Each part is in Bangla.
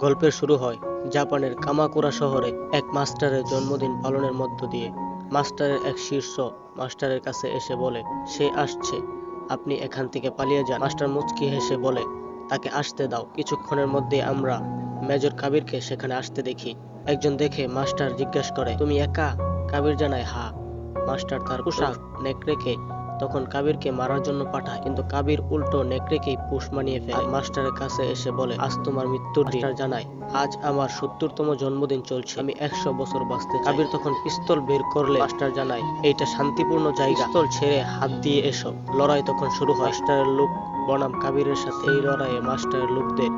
গল্পের শুরু হয় জাপানের কামাকুরা শহরে এক মাস্টারের জন্মদিন পালনের মধ্য দিয়ে। মাস্টারের এক শীর্ষ মাস্টারের কাছে এসে বলে সে আসছে, আপনি এখান থেকে পালিয়ে যান। মাস্টার মুচকি হেসে বলে তাকে আসতে দাও। কিছুক্ষণের মধ্যে আমরা মেজর কাবিরকে সেখানে আসতে দেখি। একজন দেখে মাস্টার জিজ্ঞাসা করে, তুমি একা? কাবির জানায় হা। মাস্টার তার পোশাক নেকড়েকে তখন কাবিরকে মারার জন্য পাঠায়, কিন্তু কাবির উল্টো নেকড়েকেই পোষ মানিয়ে ফেলে। মাস্টারের কাছে এসে বলে আজ তোমার মৃত্যুর দিন। মাস্টার জানায় আজ আমার ৭০তম জন্মদিন চলছে, আমি ১০০ বছর বাঁচতে চাই। কাবির তখন পিস্তল বের করলে মাস্টার জানায় এইটা শান্তিপূর্ণ জায়গা, পিস্তল ছেড়ে হাত দিয়ে এসো। লড়াই তখন শুরু হয় মাস্টারের লোক বনাম কাবিরের সাথে। এই লড়াইয়ে মাস্টারের লোকদের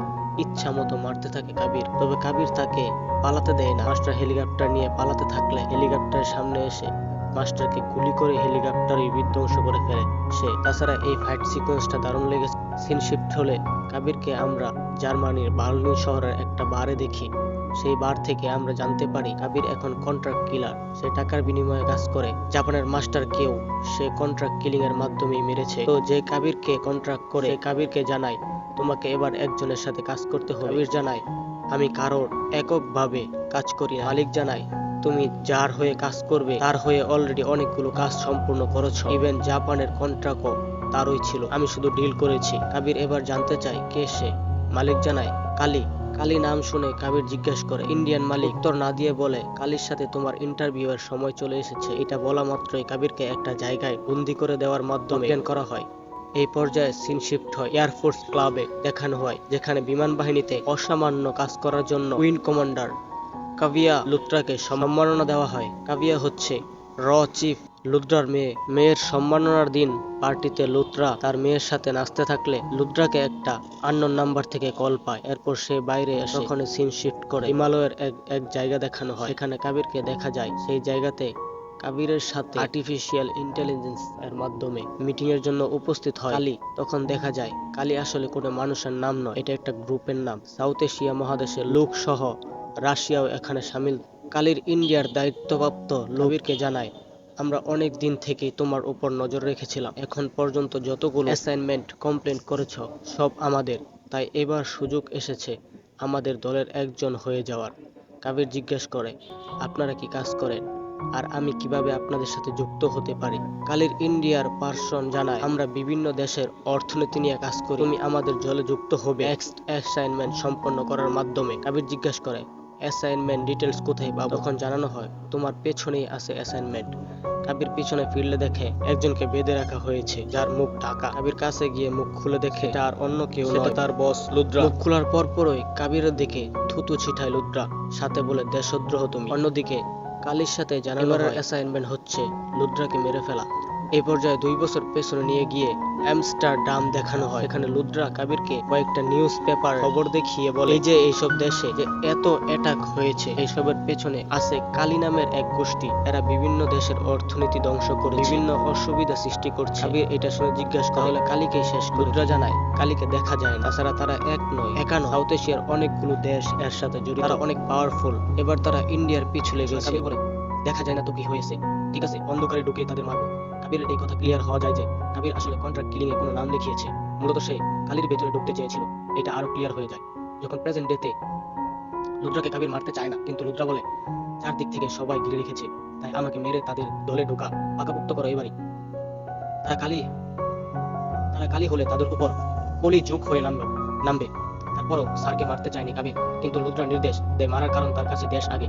ইচ্ছা মতো মারতে থাকে কাবির, তবে কাবির তাকে পালাতে দেয় না। মাস্টার হেলিকপ্টার নিয়ে পালাতে থাকলে হেলিকপ্টারের সামনে এসে মাস্টারকে গুলি করে হেলিকপ্টারই বিধ্বংস করে ফেলে সে। তাছাড়া এই ফাইট সিকোয়েন্সটা দারুণ লেগেছে। সিন শিফট হলে কাবিরকে আমরা জার্মানির বার্লিন শহরের একটা বারে দেখি। সেই বার থেকে আমরা জানতে পারি কাবির এখন কন্ট্রাক্ট কিলার, সে টাকার বিনিময়ে কাজ করে। জাপানের মাস্টার কেউ সে কন্ট্রাক্ট কিলিং এর মাধ্যমেই মেরেছে। তো যে কাবিরকে কন্ট্রাক্ট করে কাবিরকে জানায় তোমাকে এবার একজনের সাথে কাজ করতে হবে। কাবির জানায় আমি কারোর এককভাবে কাজ করি না। মালিক জানায় তুমি যার হয়ে কাজ করবে তার হয়ে অলরেডি অনেকগুলো কাজ সম্পূর্ণ করেছো, ইভেন জাপানের কন্ট্রাক্টও তারই ছিল, আমি শুধু ডিল করেছি। কাবির এবার জানতে চায় কে সে। মালিক জানায় কালী। কালী নাম শুনে কাবির জিজ্ঞাসা করে ইন্ডিয়ান মালিক। উত্তর না দিয়ে বলে কালীর সাথে তোমার ইন্টারভিউ এর সময় চলে এসেছে। এটা বলা মাত্রই কাবিরকে একটা জায়গায় বন্দি করে দেওয়ার মাধ্যমে অজ্ঞান করা হয়। এই পর্যায়ে সিন শিফট হয় এয়ারফোর্স ক্লাবে। দেখানো হয় যেখানে বিমান বাহিনীতে অসামান্য কাজ করার জন্য উইং কমান্ডার কাভিয়া লুত্রাকে সম্মাননা দেওয়া হয়। কাভিয়া হচ্ছে র চিফ লুদ্রার মেয়ে। মেয়ের সম্মাননার দিন পার্টিতে লুত্রা তার মেয়ের সাথে নাচতে থাকলে লুদ্রাকে একটা আননোন নাম্বার থেকে কল পায়। এরপর সে বাইরে এসে তখন সিন শিফট করে হিমালয়ের এক জায়গা দেখানো হয়। এখানে কাবিরকে দেখা যায় সেই জায়গাতে কাবিরের সাথে আর্টিফিশিয়াল ইন্টেলিজেন্স এর মাধ্যমে মিটিং এর জন্য উপস্থিত হয় কালী। তখন দেখা যায় কালী আসলে কোনো মানুষের নাম নয়, এটা একটা গ্রুপের নাম। সাউথ এশিয়া মহাদেশের লোক সহ রাশিয়াও এখানে সামিল। কালীর ইন্ডিয়ার দায়িত্বপ্রাপ্ত লবিরকে জানায় আমরা অনেক দিন থেকেই তোমার উপর নজর রেখেছিলাম, এখন পর্যন্ত যতগুলো অ্যাসাইনমেন্ট কমপ্লিট করেছো সব আমাদের, তাই এবার সুযোগ এসেছে আমাদের দলের একজন হয়ে যাওয়ার। কাবির জিজ্ঞেস করে আপনারা কি কাজ করেন আর আমি কিভাবে আপনাদের সাথে যুক্ত হতে পারি। কালীর ইন্ডিয়ার পার্সন জানায় আমরা বিভিন্ন দেশের অর্থনীতি নিয়ে কাজ করি, তুমি আমাদের দলে যুক্ত হবে নেক্সট অ্যাসাইনমেন্ট সম্পন্ন করার মাধ্যমে। কাবির জিজ্ঞেস করে অ্যাসাইনমেন্ট ডিটেলস কোথায় পাবো। তখন জানানো হয় তোমার পেছনেই আছে অ্যাসাইনমেন্ট। কাবির পিছনে ফিরলে দেখে একজনকে বেঁধে রাখা হয়েছে যার মুখ ঢাকা। কাবির কাছে গিয়ে মুখ খুলে দেখে এটা আর অন্য কেউ নয়, তার বস লুদ্রা। মুখ খোলার পরপরই কাবিরের দিকে থুতু ছিটায় লুদ্রা, সাথে বলে দেশদ্রোহ তুমি। অন্যদিকে কালীর সাথে জানানো হয় অ্যাসাইনমেন্ট হচ্ছে লুদ্রাকে মেরে ফেলা। এই পর্যায়ে ২ বছর পেছনে নিয়ে গিয়ে আমস্টারডাম দেখানো হয়। এখানে লুদ্রা কাবিরকে কয়েকটা নিউজ পেপার খবর দেখিয়ে বলে এই যে এইসব দেশে যে এত অ্যাটাক হয়েছে এইসবের পেছনে আছে কালী নামের এক গোষ্ঠী, এরা বিভিন্ন দেশের অর্থনীতি ধ্বংস করে বিভিন্ন অসুবিধা সৃষ্টি করছে। কাবির এটা শুনে জিজ্ঞাসা করে তাহলে কালীকে শেষ করে। লুদ্রা জানায় কালীকে দেখা যায় না, তাছাড়া তারা এক নয় একা নয়, সাউথ এশিয়ার অনেকগুলো দেশ এর সাথে জড়িত, তারা অনেক পাওয়ারফুল। এবার তারা ইন্ডিয়ার পিছু লেগেছে। কাবির বলে দেখা যায় না তো কি হয়েছে, ঠিক আছে অন্ধকারে ঢুকে তাদের মারবো। কাবিরের এই কথা ক্লিয়ার হওয়া যায় যে কাবির আসলে কন্ট্রাক্ট কিলিং এর কোনো নাম লিখিয়েছে, মূলত সে কালীর ভেতরে ঢুকতে চেয়েছিল। এটা আরো ক্লিয়ার হয়ে যায় যখন প্রেজেন্ট ডেতে লুদ্রাকে কাবির মারতে চায় না, কিন্তু লুদ্রা বলে চারদিক থেকে সবাই ঘিরে রেখেছে, তাই আমাকে মেরে তাদের দলে ঢোকা পাকাপোক্ত করো এবারই। তারা কালী তারা কালী হলে তাদের উপর কলি যুগ হয়ে নামবে। তারপরও স্যারকে মারতে চায়নি কাবির, কিন্তু লুদ্রা নির্দেশ দেয় মারার কারণ তার কাছে দেশ আগে।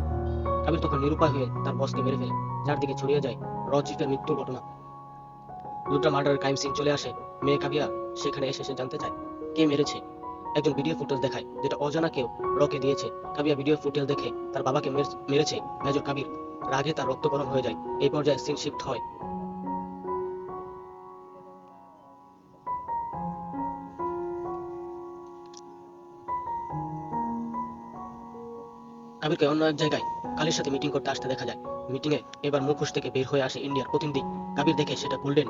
কাবির তখন নিরুপায় হয়ে তার বসকে মেরে ফেলে। চারদিকে ছড়িয়ে যায় র চিফের মৃত্যুর ঘটনা। লুদ্রা মার্ডার ক্রাইম সিন চলে আসে। মেয়ে কাবিয়া সেখানে এসে সে জানতে চায় কে মেরেছে। একজন ভিডিও ফুটেজ দেখায় যেটা অজানা কেউ রকে দিয়েছে। কাবিয়া ভিডিও ফুটেজ দেখে তার বাবাকে মেরেছে মেজর কাবির। রাগে তার রক্ত গরম হয়ে যায়। এই পর্যায়ে সিন শিফট হয় কাবিরকে অন্য এক জায়গায় কালীর সাথে মিটিং করতে আসতে দেখা যায়। মিটিং এ এবার মুখোশ থেকে বের হয়ে আসে ইন্ডিয়ার প্রতিনিধি। কাবির দেখে সেটা গোল্ডেন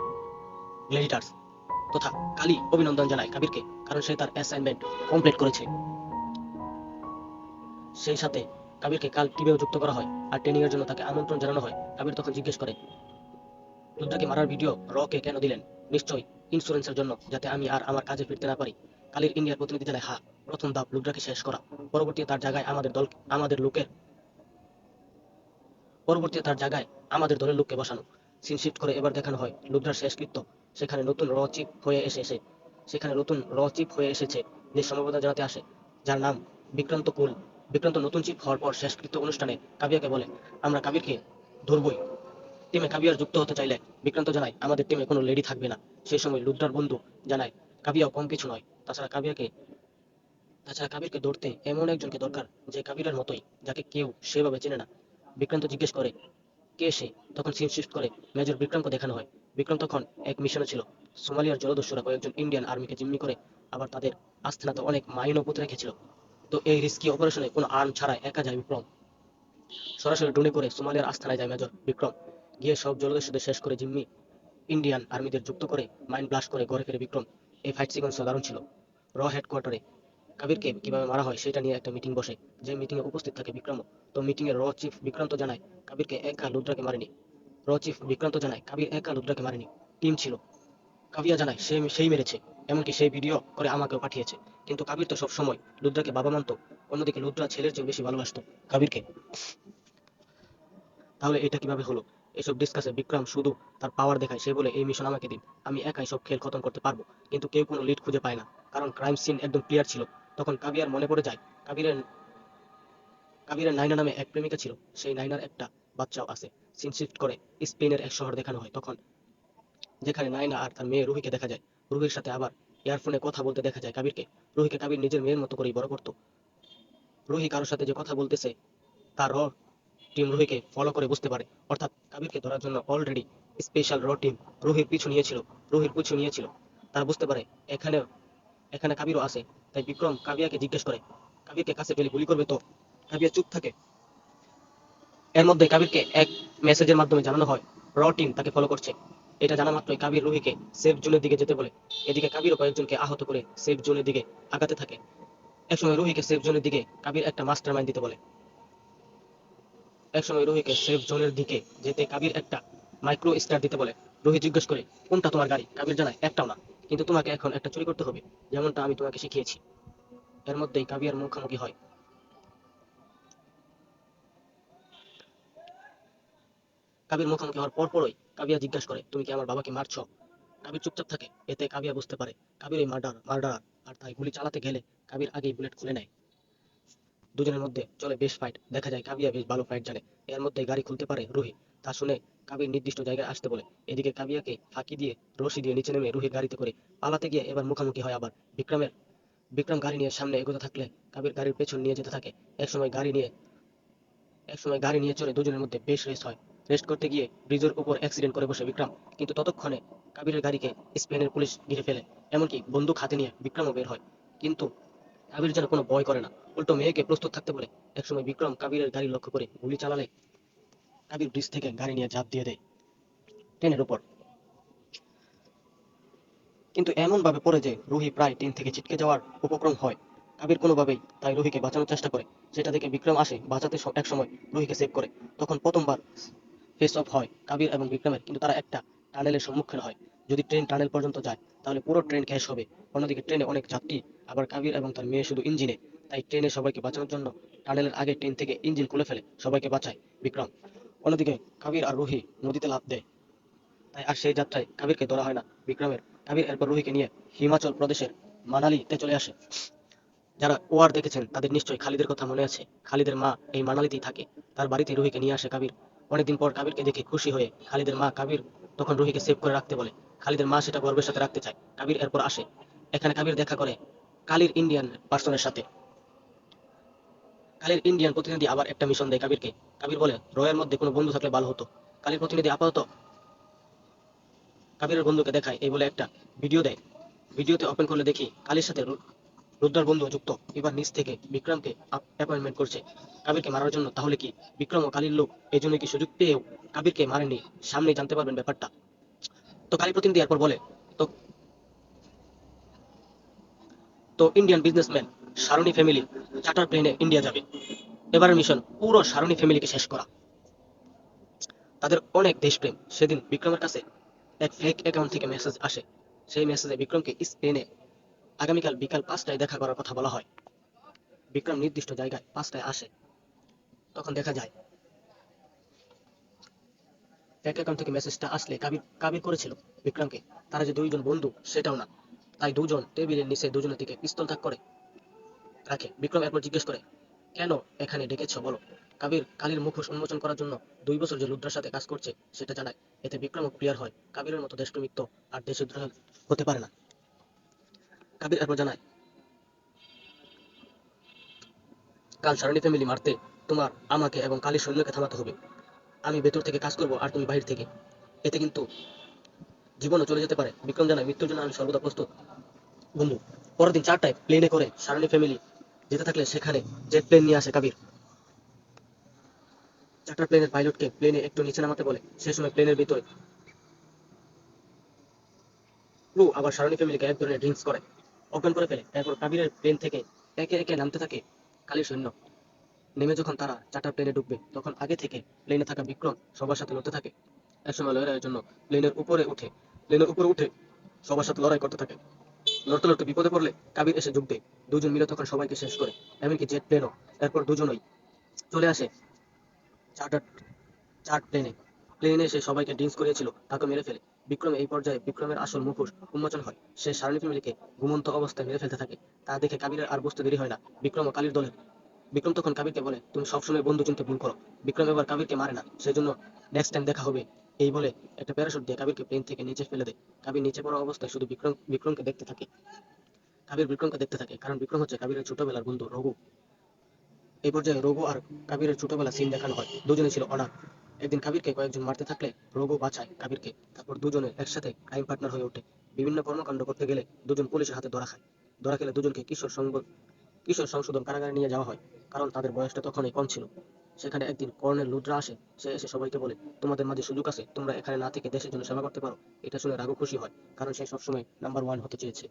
গ্লেডিটার্স তথা কালী। অভিনন্দন জানায় কাবিরকে কারণ সে তার অ্যাসাইনমেন্ট কমপ্লিট করেছে। সেই সাথে কাবিরকে কাল টিমেও যুক্ত করা হয় আর ট্রেনিং এর জন্য তাকে আমন্ত্রণ জানানো হয়। কাবির তখন জিজ্ঞেস করে লুদ্রাকে মারার ভিডিও রকে কেন দিলেন। নিশ্চয়ই ইন্স্যুরেন্সের জন্য, যাতে আমি আর আমার কাজে ফিরতে না পারি। কালীর ইন্ডিয়ার প্রতিনিধি জানায় হ্যাঁ, প্রথম ধাপ লুদ্রাকে শেষ করা। পরবর্তীতে তার জায়গায় আমাদের লোকের পরবর্তীতে তার জায়গায় আমাদের দলের লোককে বসানো। সিন শিফট করে এবার দেখানো হয় লুদ্রার শেষকৃত্য। সেখানে নতুন র চিফ হয়ে এসেছে সেখানে নতুন র চিফ হয়ে এসেছে যে সমবেদনা জানাতে আসে, যার নাম বিক্রান্ত কুল। বিক্রান্ত নতুন চিফ হওয়ার পর শেষকৃত্য অনুষ্ঠানে কাবিয়াকে বলে, আমরা কাবিরকে ধরবই। টিমে কাবিয়ার যুক্ত হতে চাইলে বিক্রান্ত জানায়, আমাদের টিমে কোনো লেডি থাকবে না। সেই সময় লুদ্রার বন্ধু জানায়, কাবিয়াও কম কিছু নয়। তাছাড়া কাবিরকে ধরতে এমন একজনকে দরকার যে কাবিরের মতোই, যাকে কেউ সেভাবে চেনে না। বিক্রান্ত জিজ্ঞেস করে, কে সে? তখন সিন শিফট করে মেজর বিক্রমকে দেখানো হয়। বিক্রম তখন এক মিশনে ছিল। সোমালিয়ার জলদস্যুরা কয়েকজন ইন্ডিয়ান আর্মিকে জিম্মি করে, আবার তাদের আস্তানাতে অনেক মাইনও পুঁতে রেখেছিল। তো এই রিস্কি অপারেশনে কোনো আর্ম ছাড়াই একা যায় বিক্রম। সরাসরি ড্রোনে করে সোমালিয়ার আস্তানায় যায় মেজর বিক্রম। গিয়ে সব জলদস্যুদের শেষ করে জিম্মি ইন্ডিয়ান আর্মিদের যুক্ত করে মাইন্ড ব্লাস্ট করে ঘরে ফিরে বিক্রম। এই ফাইট সিকোয়েন্সটা দারুণ ছিল। র হেডকোয়ার্টারে কাবিরকে কিভাবে মারা হয় সেটা নিয়ে একটা মিটিং বসে, যে মিটিং এ উপস্থিত থাকে বিক্রমও। তো মিটিং এ র চিফ বিক্রান্ত জানায়, কাবিরকে একা লুদ্রাকে মারেনি। র চিফ বিক্রান্ত জানায়, কাবির একা লুদ্রাকে মারেনি, টিম ছিল। কাবিয়া জানায় সেই মেরেছে, এমনকি সেই ভিডিও করে আমাকেও পাঠিয়েছে। কিন্তু কাবির তো সব সময় লুদ্রাকে বাবা মানতো। অন্যদিকে লুদ্রা ছেলের চেয়ে বেশি ভালোবাসতো কাবিরকে। তাহলে এটা কিভাবে হলো? এসব ডিসকাসে বিক্রম শুধু তার পাওয়ার দেখায়। সে বলে, এই মিশন আমাকে দিন, আমি একাই সব খেল খতম করতে পারবো। কিন্তু কেউ কোনো লিড খুঁজে পায় না, কারণ ক্রাইম সিন একদম ক্লিয়ার ছিল। তখন কাবিয়ার মনে পড়ে যায়, কাবিরের কাবিরের নাইনা নামে এক প্রেমিকা ছিল। সেই নাইনার একটা বাচ্চাও আছে। সিন শিফট করে স্পেনের এক শহর দেখানো হয় তখন, যেখানে নায়না আর তার মেয়ে রুহিকে দেখা যায়। রুহির সাথে আবার ইয়ারফোনে কথা বলতে দেখা যায় কাবিরকে। রুহিকে কাবির নিজের মেয়ের মতো করেই বড় করতো। রুহি কারোর সাথে যে কথা বলতেছে, তার র টিম রুহিকে ফলো করে বুঝতে পারে। অর্থাৎ কাবিরকে ধরার জন্য অলরেডি স্পেশাল র টিম রুহির পিছু নিয়েছিল। তারা বুঝতে পারে এখানে এখানে কাবিরও আছে। তাই বিক্রম কাবিয়াকে জিজ্ঞেস করে, কাবিরকে কাছে পেলে গুলি করবে তো? কাবিয়া চুপ থাকে। এর মধ্যে কাবিরকে এক মেসেজের মাধ্যমে জানানো হয় র টিম তাকে ফলো করছে। এটা জানা মাত্রই কাবির রুহিকে সেফ জোনের দিকে যেতে বলে। এদিকে কাবিরও কয়েকজনকে আহত করে সেফ জোনের দিকে আগাতে থাকে। একসময় রুহিকে সেফ জোনের দিকে কাবির একটা মাস্টার মাইন্ড দিতে বলে। একসময় রুহিকে সেফ জোনের দিকে যেতে কাবির একটা মাইক্রো স্টার দিতে বলে। রুহি জিজ্ঞেস করে, কোনটা তোমার গাড়ি? কাবির জানায়, একটাও না, কিন্তু তোমাকে এখন একটা চুরি করতে হবে, যেমনটা আমি তোমাকে শিখিয়েছি। এর মধ্যেই কাবিয়ার মুখোমুখি হয়। কাবির মুখোমুখি হওয়ার পরপরই কাবিয়া জিজ্ঞাসা করে, তুমি কি আমার বাবাকে মারছো? কাবির চুপচাপ থাকে। এতে কাবিয়া বুঝতে পারে কাবির এই মার্ডার, আর তাই গুলি চালাতে গেলে কাবির আগেই বুলেট খুলে নেয়। দুজনের মধ্যে চলে বেশ ফাইট। দেখা যায় কাবিয়া বেশ ভালো ফাইট জানে। এর মধ্যে গাড়ি খুলতে পারে রুহি। তা শুনে কাবির নির্দিষ্ট জায়গায় আসতে বলে। এদিকে কাবিয়াকে ফাঁকি দিয়ে রশি দিয়ে নিচে নেমে রুহি গাড়িতে করে পালাতে গিয়ে এবার মুখোমুখি হয় আবার বিক্রমের। বিক্রম গাড়ি নিয়ে সামনে এগোতে থাকলে কাবির গাড়ির পেছন নিয়ে যেতে থাকে। একসময় গাড়ি নিয়ে একসময় গাড়ি নিয়ে চলে দুজনের মধ্যে বেশ রেস হয়। রেস্ট করতে গিয়ে ব্রিজের উপর অ্যাক্সিডেন্ট করে বসে বিক্রম। কিন্তু ততক্ষণে কাবিরের গাড়িকে স্পেনের পুলিশ ঘিরে ফেলে। এমনকি বন্দুক হাতে নিয়ে বিক্রমও বের হয়। কিন্তু কাবির যেন কোনো ভয় করে না, উল্টো মেয়েকে প্রস্তুত থাকতে বলে। একসময় বিক্রম কাবিরের গাড়ি লক্ষ্য করে গুলি চালালে কাবির ব্রিজ থেকে গাড়ি নিয়ে ঝাঁপ দিয়ে দেয় ট্রেনের উপর। কিন্তু এমন ভাবে পড়ে যে রুহি প্রায় ট্রেন থেকে ছিটকে যাওয়ার উপক্রম হয়। কাবির কোনোভাবেই তাই রুহিকে বাঁচানোর চেষ্টা করে। সেটা দেখে বিক্রম আসে বাঁচাতে। এক সময় রুহিকে সেভ করে। তখন প্রথমবার ফেস অফ হয় কাবির এবং বিক্রমের। কিন্তু তারা একটা টানেলের সম্মুখীন হয়। যদি ট্রেন টানেল পর্যন্ত যায় তাহলে পুরো ট্রেন ক্র্যাশ হবে। অন্যদিকে ট্রেনে অনেক যাত্রী, আবার কাবির এবং তার মেয়ে শুধু ইঞ্জিনে। তাই ট্রেনে সবাইকে বাঁচানোর জন্য টানেলের আগে ট্রেন থেকে ইঞ্জিন খুলে ফেলে সবাইকে বাঁচায় বিক্রম। অন্যদিকে কাবির আর রুহি নদীতে লাফ দেয়। তাই আর সেই যাত্রায় কাবিরকে ধরা হয় না বিক্রমের। কাবির এরপর রুহিকে নিয়ে হিমাচল প্রদেশের মানালিতে চলে আসে। যারা ওয়ার দেখেছেন তাদের নিশ্চয়ই খালিদের কথা মনে আছে। খালিদের মা এই মানালিতেই থাকে। তার বাড়িতে রুহিকে নিয়ে আসে কাবির। অনেকদিন পর কাবিরকে দেখে খুশি হয়ে খালিদের মা কাবির তখন রুহিকে সেভ করে রাখতে বলে। খালিদের মা সেটা গর্বের সাথে রাখতে চায়। কাবির এরপর আসে। এখানে কাবির দেখা করে কালির ইন্ডিয়ান পার্সনের সাথে। কালির ইন্ডিয়ান প্রতিনিধি আবার একটা মিশন দেয় কাবিরকে। কাবির বলে, রয়ের মধ্যে কোনো বন্ধু থাকলে ভালো হতো। কালির প্রতিনিধি আপাতত কাবিরের বন্ধুকে দেখায় এই বলে একটা ভিডিও দেয়। ভিডিওতে ওপেন করলে দেখি কালির সাথে রুদ্রার বন্ধু যুক্ত। এবার নিচ থেকে বিক্রমকে অ্যাপয়েন্টমেন্ট করছে কাবিরকে মারার জন্য। তাহলে কি বিক্রম ও কালির লোক এই জন্য কি সুযোগ পেয়েও কাবিরকে মারেনি? সামনে জানতে পারবেন ব্যাপারটা। তো কালী প্রতিনিধি এরপর বলে, তো তো ইন্ডিয়ান বিজনেসম্যান সারণী ফ্যামিলি চার্টার প্লেনে ইন্ডিয়া যাবে। এবারের মিশন পুরো সারণী ফ্যামিলিকে শেষ করা। তাদের অনেক দেশপ্রেম। সেদিন বিক্রমের কাছে এক ফেক অ্যাকাউন্ট থেকে মেসেজ আসে। সেই মেসেজে বিক্রমকে স্পেনে আগামীকাল বিকাল 5টায় দেখা করার কথা বলা হয়। বিক্রম নির্দিষ্ট জায়গায় 5টায় আসে। তখন দেখা যায় ব্যাংক অ্যাকাউন্ট থেকে মেসেজটা আসলে কাবির কাবির করেছিল বিক্রমকে। তারা যে দুইজন বন্ধু সেটাও না। তাই দুজন টেবিলের নিচে দুজনের দিকে পিস্তল তাক করে রাখে। বিক্রম এরপর জিজ্ঞেস করে, কেন এখানে ডেকেছ বলো? কাবির কালির মুখোশ উন্মোচন করার জন্য 2 বছর যে লুদ্রার সাথে কাজ করছে সেটা জানায়। এতে বিক্রমও ক্লিয়ার হয় কাবিরের মতো দেশপ্রেমিক তো আর দেশদ্রোহ হতে পারে না। কাবির এরপর জানায়, কাল সারণী ফ্যামিলি মারতে তোমার আমাকে এবং কালীর সৈন্যকে থামাতে হবে। আমি ভেতর থেকে কাজ করব আর তুমি বাহির থেকে। এতে কিন্তু জীবনও চলে যেতে পারে। বিক্রম জানায়, মৃত্যুর জন্য আমি সর্বদা প্রস্তুত বন্ধু। পরের দিন 4টায় প্লেনে করে সারণী ফ্যামিলি যেতে থাকলে সেখানে জেট প্লেন নিয়ে আসে কাবির। চার্টার প্লেনের পাইলটকে প্লেনে একটু নিচে নামাতে বলে। সেই সময় প্লেনের ভিতরে ক্রু আবার সারণী ফ্যামিলিকে এক ধরনের ড্রিঙ্কস করে অজ্ঞান করে ফেলে। এরপর কাবিরের প্লেন থেকে একে একে নামতে থাকে কালীর সৈন্য। নেমে যখন তারা চার্টার প্লেনে ঢুকবে তখন আগে থেকে প্লেনে থাকা বিক্রম সবার সাথে লড়তে থাকে। একসময় লড়াইয়ের জন্য প্লেনের উপরে উঠে সবার সাথে লড়াই করতে থাকে। লড়তে লড়তে বিপদে পড়লে কাবির এসে যোগ দেয়। দুজন মিলে তখন সবাইকে শেষ করে, এমনকি জেট প্লেনও। এরপর দুজনই চলে আসে চার্টার চার্ট প্লেনে এসে সবাইকে ড্রিঙ্কস করিয়েছিল তাকে মেরে ফেলে। বিক্রম এই পর্যায়ে বিক্রমের আসল মুখোশ উন্মোচন হয়। সে সারণী ফ্যামিলিকে ঘুমন্ত অবস্থায় মেরে ফেলতে থাকে। তা দেখে কাবিরের আর বুঝতে দেরি হয় না বিক্রম ও কালীর দলের। বিক্রম তখন কাবিরকে বলে, তুমি সবসময় বন্ধু চিনতে ভুল করো। বিক্রম এবার কাবিরকে মারে না, সেজন্য নেক্সট টাইম দেখা হবে এই বলে একটা প্যারাশুট দিয়ে কাবিরকে প্লেন থেকে নিচে ফেলে দেয়। কাবির নিচে পড়া অবস্থায় শুধু বিক্রমকে দেখতে থাকে। কারণ বিক্রম হচ্ছে কাবিরের ছোটবেলার বন্ধু রঘু। এই পর্যায়ে রঘু আর কাবিরের ছোটবেলা সিন দেখানো হয়। দুজনে ছিল অনাথ। একদিন কাবিরকে কয়েকজন মারতে থাকলে রঘু বাঁচায় কাবিরকে। তারপর দুজনে একসাথে ক্রাইম পার্টনার হয়ে ওঠে। বিভিন্ন কর্মকাণ্ড করতে গেলে দুজন পুলিশের হাতে ধরা খায়। ধরা খেলে দুজনকে কিশোর সংশোধন কারাগারে নিয়ে যাওয়া হয়, কারণ তাদের বয়সটা তখনই কম ছিল। সেখানে একদিন কর্নেল লুড্রা আসে। সে এসে সবাইকে বলে, তোমাদের মাঝে সুযোগ আছে, তোমরা এখানে না থেকে দেশের জন্য সেবা করতে পারো। এটা শুনে রাঘু খুশি হয়, কারণ সে সবসময় নাম্বার 1 হতে চেয়েছে।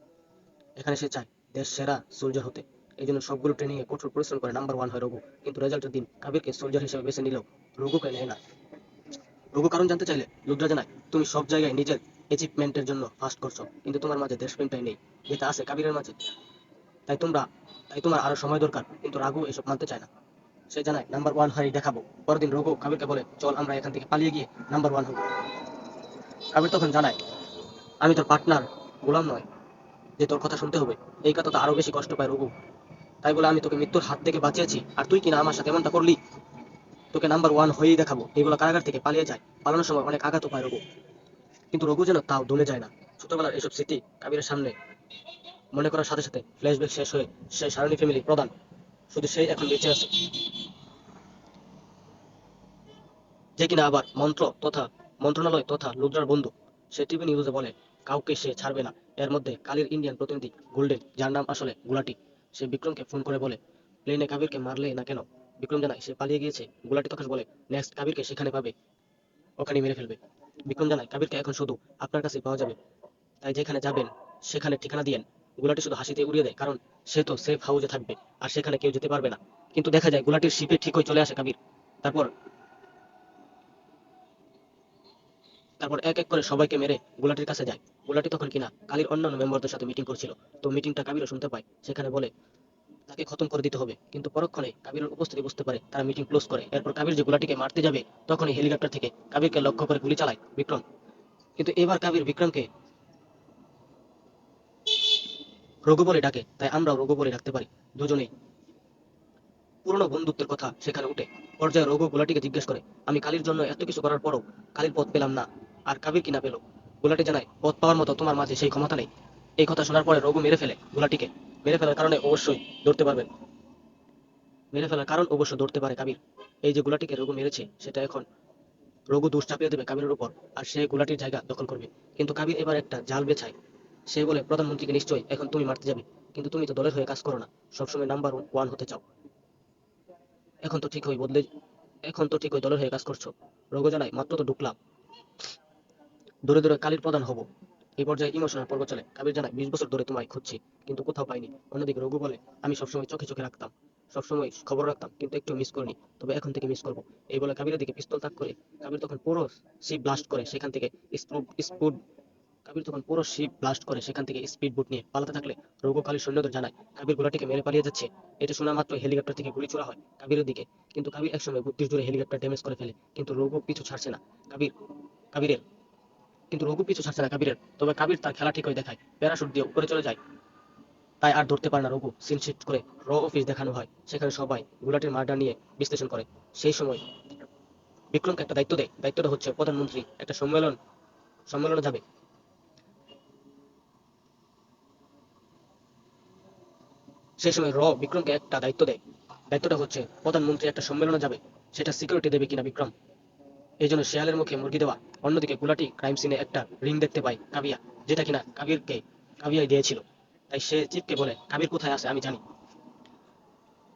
এখানে সে চায় দেশ সেরা সোলজার হতে। এই জন্য সবগুলো ট্রেনিং এ কঠোর পরিশ্রম করে নাম্বার 1 হয় রঘু। কিন্তু রেজাল্টের দিন কাবিরকে সোলজার হিসেবে বেছে নিলেও রঘুকে নেয় না। রঘু কারণ জানতে চাইলে লুদ্রা জানায়, তুমি সব জায়গায় নিজের অ্যাচিভমেন্টের জন্য ফাস্ট করছো, কিন্তু তোমার মাঝে দেশপ্রেমটাই নেই, যেটা আছে কাবিরের মাঝে। তাই তোমরা তাই তোমার আরো সময় দরকার। কিন্তু রাঘু এসব মানতে চায় না। সে জানায়, নাম্বার 1 হয়ে দেখাবো। পরের দিন রঘু কাবিরকে বলে, চল আমরা এখান থেকে পালিয়ে গিয়ে নাম্বার 1 হবো। কাবির তখন জানায়, আমি তোর পার্টনার, গোলাম নয় যে তোর কথা শুনতে হবে। এই কথা তো আরো বেশি কষ্ট পায় রঘু। তাই বলে, আমি তোকে মৃত্যুর হাত থেকে বাঁচিয়েছি আর তুই কিনা আমার সাথে এমনটা করলি। তোকে নাম্বার 1 হয়েই দেখাবো। এই বলে কারাগার থেকে পালিয়ে যায়। পালানোর সময় অনেক আঘাতও পায় রঘু, কিন্তু রঘু যেন তাও দমে যায় না। ছোটবেলার এসব স্মৃতি কাবিরের সামনে মনে করার সাথে সাথে ফ্ল্যাশব্যাক শেষ হয়ে সে সারণী ফ্যামিলি প্রধান, শুধু সেই এখন বেঁচে আছে, যে কিনা আবার মন্ত্রণালয় তথা লুদ্রার বন্ধু। সে টিভি নিউজে বলে কাউকে সে ছাড়বে না। এর মধ্যে কালীর ইন্ডিয়ান প্রতিনিধি গোল্ডেন, যার নাম আসলে গুলাটি, সে বিক্রমকে ফোন করে বলে, প্লেনে কাবিরকে মারলে না কেন? বিক্রম জানায় সে পালিয়ে গিয়েছে। গুলাটি তখন বলে, নেক্সট কাবিরকে সেখানে পাবে, ওখানে মেরে ফেলবে। বিক্রম জানায়, কাবিরকে এখন শুধু আপনার কাছেই পাওয়া যাবে, তাই যেখানে যাবেন সেখানে ঠিকানা দিয়েন। গুলাটি শুধু হাসিতে উড়িয়ে দেয়, কারণ সে তো সেফ হাউসে থাকবে আর সেখানে কেউ যেতে পারবে না। কিন্তু দেখা যায় গুলাটির শিপে ঠিকই চলে আসে কাবির। তারপর তারপর এক এক করে সবাইকে মেরে গোলাটির কাছে যায়। গোলাটি তখন কিনা কালীর অন্যান্য মেম্বারদের সাথে মিটিং করছিল। তো মিটিংটা কাবিরও শুনতে পায়। সেখানে বলে তাকে খতম করে দিতে হবে, কিন্তু পরক্ষণে কাবিরের উপস্থিতি বুঝতে পারে। তারা মিটিং ক্লোজ করে। এরপর কাবির যে গোলাটিকে মারতে যাবে তখনই হেলিকপ্টার থেকে কাবিরকে লক্ষ্য করে গুলি চালায় বিক্রম। কিন্তু এবার কাবির বিক্রমকে রঘু বলে ডাকে, তাই আমরাও রঘু বলে ডাকতে পারি। দুজনেই পুরনো বন্ধুত্বের কথা সেখানে উঠে। পর্যায়ে রঘু গোলাটিকে জিজ্ঞেস করে, আমি কালীর জন্য এত কিছু করার পরও কালীর পথ পেলাম না, আর কাবির কিনা পেল? গোলাটি জানায়, পথ পাওয়ার মতো তোমার মাঝে সেই ক্ষমতা নেই। এই কথা শোনার পরে রঘু মেরে ফেলে গোলাটিকে। মেরে ফেলার কারণে অবশ্যই ধরতে পারবেন মেরে ফেলার কারণ অবশ্য ধরতে পারে কাবির। এই যে গোলাটিকে রঘু মেরেছে সেটা এখন রঘু দোষ চাপিয়ে দেবে কাবিরের উপর, আর সে গোলাটির জায়গা দখল করবে। কিন্তু কাবির এবার একটা জাল বেছায়। সে বলে, প্রধানমন্ত্রীকে নিশ্চয়ই এখন তুমি মারতে যাবে, কিন্তু তুমি তো দলের হয়ে কাজ করো না, সবসময় নাম্বার 1 হতে চাও। এখন তো ঠিক বদলে এখন তো ঠিকই দলের হয়ে কাজ করছো। রঘু জানায়, মাত্র তো ঢুকলাম, দূরে দূরে কালীর প্রধান হব। এই পর্যায়ে ইমোশনাল পর্ব চলে। কাবির জানায়, 20 বছর ধরে তোমায় খুঁজছি, কিন্তু কোথাও পাইনি। অন্যদিকে রঘু বলে, আমি সবসময় চোখে চোখে রাখতাম, সবসময় খবর রাখতাম, কিন্তু একটু মিস করিনি, তবে এখন থেকে মিস করবো। এই বলে কাবিরের দিকে পিস্তল তাক করে কাবির তখন পুরো সি ব্লাস্ট করে সেখান থেকে স্পুড কাবির তখন পুরো শিপ ব্লাস্ট করে সেখান থেকে স্পিড বোট নিয়ে পালাতে থাকলে রঘু কালীর সৈন্যদের জানায় কাবির ঘোড়াটিকে মেরে পালিয়ে যাচ্ছে। এটা শোনা মাত্র হেলিকপ্টার থেকে গুলি ছোড়া হয় কাবিরের দিকে, কিন্তু কাবির একসময় বুদ্ধির জোরে হেলিকপ্টার ড্যামেজ করে ফেলে, কিন্তু রঘু পিছু ছাড়ছে না কাবির কাবিরের কিন্তু রঘু পিছু ছাড়ছে না কাবিরের। তবে কাবির তার খেলা ঠিকই দেখায়, প্যারাশুট দিয়ে উপরে চলে যায়। তাই আর ধরতে পারে না রঘু। সিন শিফট করে অফিস দেখানো হয়, সেখানে সবাই গুলাটির মার্ডার নিয়ে বিশ্লেষণ করে। সেই সময় বিক্রমকে একটা দায়িত্ব দেয়, দায়িত্বটা হচ্ছে প্রধানমন্ত্রী একটা সম্মেলনে যাবে। সেই সময় বিক্রমকে একটা দায়িত্ব দেয়, দায়িত্বটা হচ্ছে প্রধানমন্ত্রী একটা সম্মেলনে যাবে, সেটা সিকিউরিটি দেবে কিনা বিক্রম। এই জন্য শেয়ালের মুখে মুরগি দেওয়া। অন্যদিকে গুলাটি ক্রাইম সিনে একটা রিং দেখতে পায় কাবিয়া, যেটা কিনা কাবিয়াই দিয়েছিল। তাই সে চিপকে বলে কাবির কোথায় আছে আমি জানি।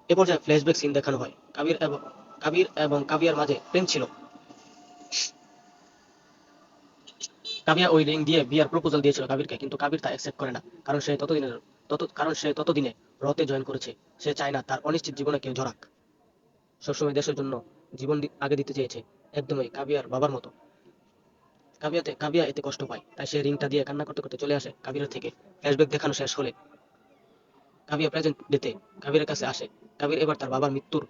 এ পর্যায়ে ফ্ল্যাশব্যাক সিন দেখানো হয়। কাবির এবং কাবিয়ার মাঝে প্রেম ছিল। কাবিয়া ওই রিং দিয়ে বিয়ার প্রপোজাল দিয়েছিল কাবিরকে, কিন্তু কাবির তা অ্যাকসেপ্ট করে না। কারণ সে ততদিনে রতে জয়েন করেছে। সে চায় না তার অনিশ্চিত জীবনে কেউ জড়াক। সবসময় দেশের জন্য আগে দিতে চেয়েছে, একদমই কাবিয়ার বাবার মতো। কাবিয়া এতে কষ্ট পায়, তাই সে রিংটা দিয়ে কান্না করতে করতে চলে আসে কাবিরের থেকে। ফ্ল্যাশব্যাক দেখানো শেষ হলে কাবিয়া প্রেজেন্ট ডেতে কাবিরের কাছে আসে। কাবির এবার তার বাবার মৃত্যুর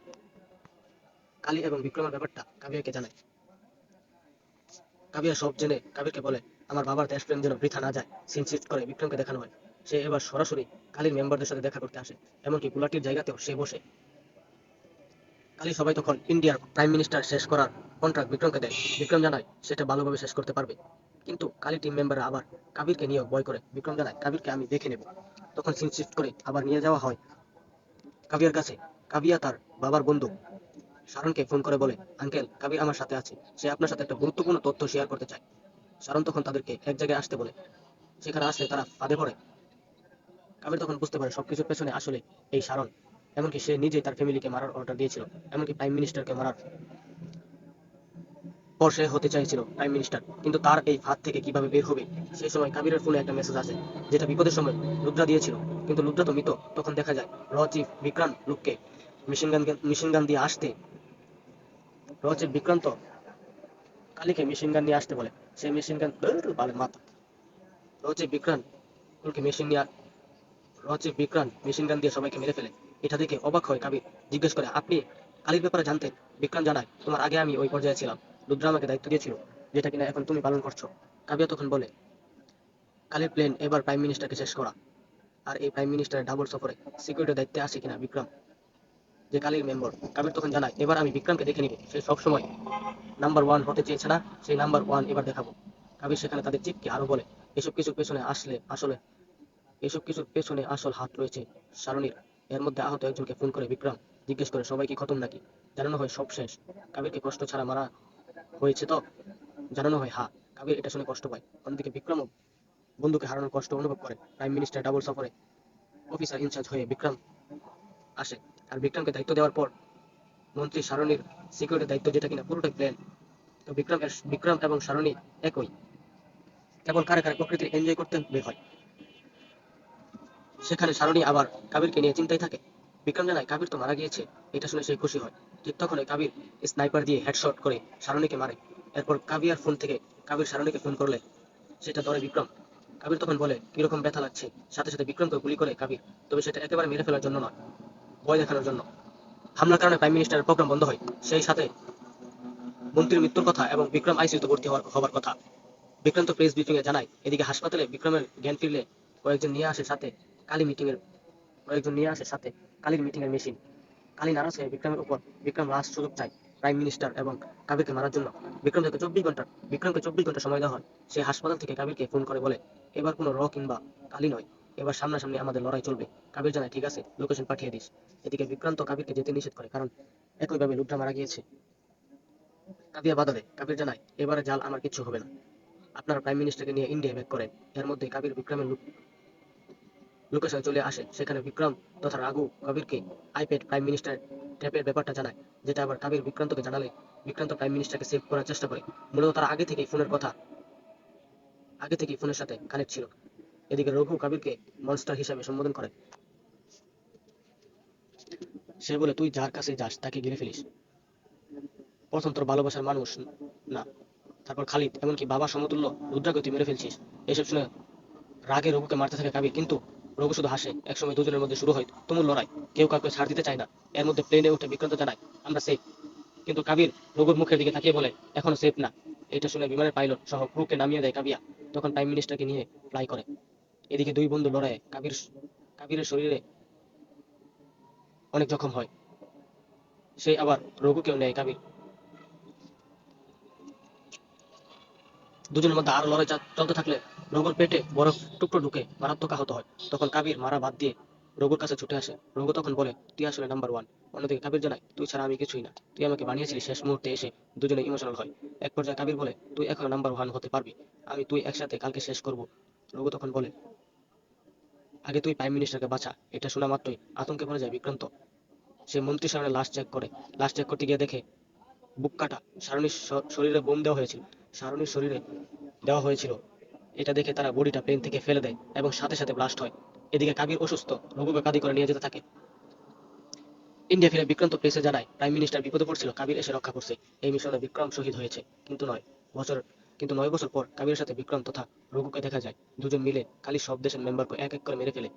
কালী এবং বিক্রমের ব্যাপারটা কাবিয়াকে জানায়। কাবিয়া সব জেনে কাবিরকে বলে আমার বাবার দেশপ্রেম যেন বৃথা না যায়। সিন শিফট করে বিক্রমকে দেখানো হয়, সে এবার সরাসরি কালীর মেম্বারদের সাথে দেখা করতে আসে। এমনকি গুলাটির জায়গাতেও সে বসে। কালী সবাই তখন ইন্ডিয়ার প্রাইম মিনিস্টার শেষ করার কন্ট্রাক্ট বিক্রমকে দেয়। বিক্রম জানায় সেটা ভালোভাবে শেষ করতে পারবে, কিন্তু কালী টিম মেম্বাররা আবার কাবিরকে নিয়েও ভয় করে। বিক্রম জানায় কাবিরকে আমি দেখে নেব। তখন সিন শিফট করে আবার নিয়ে যাওয়া হয় কাবিয়ার কাছে। কাবিয়া তার বাবার বন্ধু শারনকে ফোন করে বলে আঙ্কেল কাবির আমার সাথে আছে, সে আপনার সাথে একটা গুরুত্বপূর্ণ তথ্য শেয়ার করতে চায়। শারন তখন তাদেরকে এক জায়গায় আসতে বলে। সেখানে আসলে তারা ফাঁদে পড়ে। কাবির তখন বুঝতে পারে সবকিছুর পেছনে আসলে এই শারন। এমনকি সে নিজেই তার ফ্যামিলিকে মারার অর্ডার দিয়েছিল, এমনকি প্রাইম মিনিস্টারকে মারার পর সে হতে চাইছিল প্রাইম মিনিস্টার। কিন্তু তার এই ফাঁদ থেকে কিভাবে বের হবে। সেই সময় কাবিরের ফোনে একটা মেসেজ আসে, যেটা বিপদের সময় লুদ্রা দিয়েছিল। কিন্তু লুদ্রা তো মৃত। তখন দেখা যায় চিফ বিক্রান্ত লোককে মেশিন গান দিয়ে আসতে। চিফ বিক্রান্ত কালীকে মেশিন গান নিয়ে আসতে বলে। সেই মেশিন গান বালের মাথা। চিফ বিক্রান্ত ওকে মেশিন নিয়ে বিক্রান্ত মেশিন গান দিয়ে সবাইকে মেরে ফেলে। এটা দেখে অবাক হয় কাবির। জিজ্ঞেস করে আপনি কালীর ব্যাপারে জানতেন? বিক্রান্ত জানায় তোমার আগে আমি ওই পর্যায়ে ছিলাম, লুদ্রা আমাকে দায়িত্ব দিয়েছিল, যেটা কিনা এখন তুমি পালন করছো। কাবিয়া তখন বলে কালীর প্ল্যান এবার প্রাইম মিনিস্টারকে শেষ করা। আর এই প্রাইম মিনিস্টারের ডাবল সফরে সিকিউরিটির দায়িত্বে আছে কিনা বিক্রম, যে কালীর মেম্বার। কাবির তখন জানায় এবার আমি বিক্রমকে দেখে নিব, সে সবসময় নাম্বার ওয়ান হতে চেয়েছে না, সেই নাম্বার ওয়ান এবার দেখাবো। কাবির সেখানে তাদের চিপকে আরো বলে এসব কিছুর পেছনে আসলে এসব কিছুর পেছনে আসল হাত রয়েছে সারণীর। এর মধ্যে আহত একজনকে ফোন করে বিক্রম জিজ্ঞেস করে সবাই কি খতম নাকি। জানানো হয় সব শেষ। কাবিরকে কষ্ট ছাড়া মারা হয়েছে তো। জানানো হয় হ্যাঁ। কাবির এটা শুনে কষ্ট পায়। অন্যদিকে বিক্রম বন্ধুকে হারানোর কষ্ট অনুভব করে। প্রাইম মিনিস্টার ডাবল সফরে অফিসার ইনচার্জ হয়ে বিক্রম আসে। আর বিক্রমকে দায়িত্ব দেওয়ার পর মন্ত্রী সারণীর সিকিউরিটির দায়িত্ব, যেটা কিনা পুরোটাই প্ল্যান। তো বিক্রম এবং সারণী একই, কেবল কারে কারে প্রকৃতির এনজয় করতে বের হয়। সেখানে সারণী আবার কাবিরকে নিয়ে চিন্তায় থাকে। বিক্রম জানায় কাবির তো মারা গিয়েছে। এটা শুনে সে খুশি হয়। ঠিক তখনই কাবির স্নাইপার দিয়ে হেডশট করে সারণীকে মারে। এরপর কাবিয়ার ফোন থেকে কাবির সারণীকে ফোন করলে সেটা ধরে বিক্রম। কাবির তখন বলে কিরকম ব্যথা লাগছে। সাথে সাথে বিক্রমকে গুলি করে কাবির, তবে সেটা একেবারে মেরে ফেলার জন্য নয়, ভয় দেখানোর জন্য। হামলার কারণে প্রাইম মিনিস্টারের প্রোগ্রাম বন্ধ হয়, সেই সাথে মন্ত্রীর মৃত্যুর কথা এবং বিক্রম আইসিইউতে ভর্তি হওয়ার কথা। বিক্রান্ত প্রেস ব্রিফিং এ জানায় এদিকে হাসপাতালে বিক্রমের জ্ঞান ফিরলে কয়েকজন নিয়ে আসে সাথে কালী মিটিং এর কয়েকজন নিয়ে আসে সাথে কালীর মিটিং এর মেশিন। কালী নারাজ হয়ে বিক্রমের উপর বিক্রম লাস্ট সুযোগ চায় প্রাইম মিনিস্টার এবং কাবিরকে মারার জন্য। বিক্রমকে 24 ঘন্টা সময় দেওয়া হয়। সে হাসপাতাল থেকে কাবিরকে ফোন করে বলে এবার কোনো কিংবা কালী নয়, এবার সামনাসামনি আমাদের লড়াই চলবে। কাবির জানায় ঠিক আছে, লোকেশন পাঠিয়ে দিস। এদিকে বিক্রান্ত কাবিরকে যেতে নিষেধ করে, কারণ একইভাবে লুদ্রা মারা গিয়েছে। কাবিয়া বাধা দেয়। কাবির জানায় এবারে জাল আমার কিচ্ছু হবে না, আপনারা প্রাইম মিনিস্টারকে নিয়ে ইন্ডিয়া ব্যাক করেন। এর মধ্যে কাবির বিক্রমের লোকেশনে চলে আসে। সেখানে বিক্রম তথা রাঘু কবিরকে আইপ্যাড প্রাইম মিনিস্টার ট্যাপের ব্যাপারটা জানায়, যেটা আবার কাবির বিক্রান্তকে জানালে বিক্রান্ত প্রাইম মিনিস্টারকে সেভ করার চেষ্টা করে। মূলত তারা আগে থেকেই ফোনের সাথে কানেক্ট ছিল। এদিকে রঘু কাবিরকে মনস্টার হিসাবে সম্বোধন করে। সে বলে তুই যার কাছে যাস তাকে গিলে ফেলিস, প্রথম তোর ভালোবাসার মানুষ না। তারপর খালিদ, এমনকি বাবা সমতুল্য রুদ্রাকে তুই মেরে ফেলছিস। এসব শুনে রাগে রঘুকে মারতে থাকে কাবির, কিন্তু রঘু শুধু হাসে। একসময় দুজনের মধ্যে শুরু হয় তুমুল লড়াই। কেউ কাউকে ছাড় দিতে চায় না। এর মধ্যে প্লেনে উঠে বিক্রান্ত জানায়, আমরা সেফ। কিন্তু কাবির রঘুর মুখের দিকে তাকিয়ে বলে, এখনো সেফ না। এটা শুনে বিমানের পাইলট সহ ক্রুকে নামিয়ে দেয় কাবিয়া। তখন প্রাইম মিনিস্টারকে নিয়ে ফ্লাই করে। এদিকে দুই বন্ধু লড়াইয়ে কাবিরের শরীরে অনেক জখম হয়। সে আবার রঘুকেও নেয় কাবির। দুজনের মধ্যে আরো লড়াই চলতে থাকলে রঘুর পেটে বরফ টুকরো ঢুকে মারাত্মক আহত হয়। তখন কাবির মারা বাদ দিয়ে রঘুর কাছে ছুটে আসে। রঘু তখন বলে, তুই আসলে নাম্বার ওয়ান। অন্যদিকে কাবির জানায়, তুই ছাড়া আমি কিছুই না, তুই আমাকে বানিয়েছিলি। শেষ মুহূর্তে এসে দুজনে ইমোশনাল হয়। এক পর্যায়ে কাবির বলে, তুই এখনো নাম্বার ওয়ান হতে পারবি, তুই একসাথে কালকে শেষ করব। রঘু তখন বলে, আগে তুই প্রাইম মিনিস্টারকে বাঁচা। এটা শোনা মাত্রই আতঙ্কে পড়ে যায় বিক্রান্ত। সে মন্ত্রী সামনে লাশ চেক করে। লাশ চেক করতে গিয়ে দেখে বুক কাটা। সারণীর শরীরে বোম দেওয়া হয়েছিল। সারণীর শরীরে দেওয়া হয়েছিল। এটা দেখে তারা বডিটা প্লেন থেকে ফেলে দেয় এবং সাথে সাথে ব্লাস্ট হয়। এদিকে কাবির অসুস্থ, রঘুকে কাঁধে করে নিয়ে যেতে থাকে। ইন্ডিয়া ফিরে বিক্রান্ত প্রেসে জানায়, প্রাইম মিনিস্টার বিপদে পড়ছিল, কাবির এসে রক্ষা করছে। এই মিশনে বিক্রম শহীদ হয়েছে। কিন্তু নয় বছর কিন্তু 9 বছর পর কাবিরের সাথে বিক্রম তথা রঘুকে দেখা যায়। দুজন মিলে খালি সব দেশের মেম্বারকে এক এক করে মেরে ফেলে।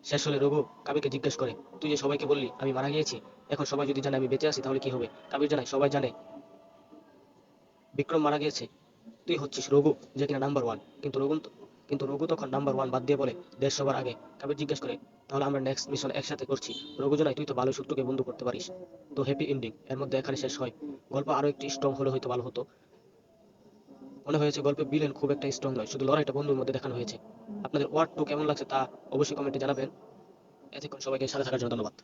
শেষ হলে রঘু কাবিরকে জিজ্ঞেস করে, তুই যে সবাইকে বললি আমি মারা গিয়েছি, এখন সবাই যদি জানে আমি বেঁচে আছি তাহলে কি হবে? কাবির জানায়, সবাই জানে বিক্রম মারা গিয়েছে, তুই হচ্ছিস রঘু, যে কিনা নাম্বার ওয়ান। কিন্তু রঘু তখন নাম্বার ওয়ান বাদ দিয়ে বলে, দেশ সবার আগে। কাবির জিজ্ঞেস করে, তাহলে আমরা নেক্সট মিশন একসাথে করছি? রঘু জানায়, তুই তো ভালো শত্রুকে বন্ধু করতে পারিস। তো হ্যাপি এন্ডিং এর মধ্যে এখানে শেষ হয়। গল্প আরো একটু স্ট্রং হলে হয়তো ভালো হতো। মনে হয়েছে গল্পে ভিলেন খুব একটা স্ট্রং নয়, শুধু লড়াইটা বন্ধুর মধ্যে দেখানো হয়েছে। আপনাদের ওয়ার্ড টু কেমন লাগছে তা অবশ্যই কমেন্টে জানাবেন। এতক্ষণ সবাইকে সাথে থাকার জন্য ধন্যবাদ।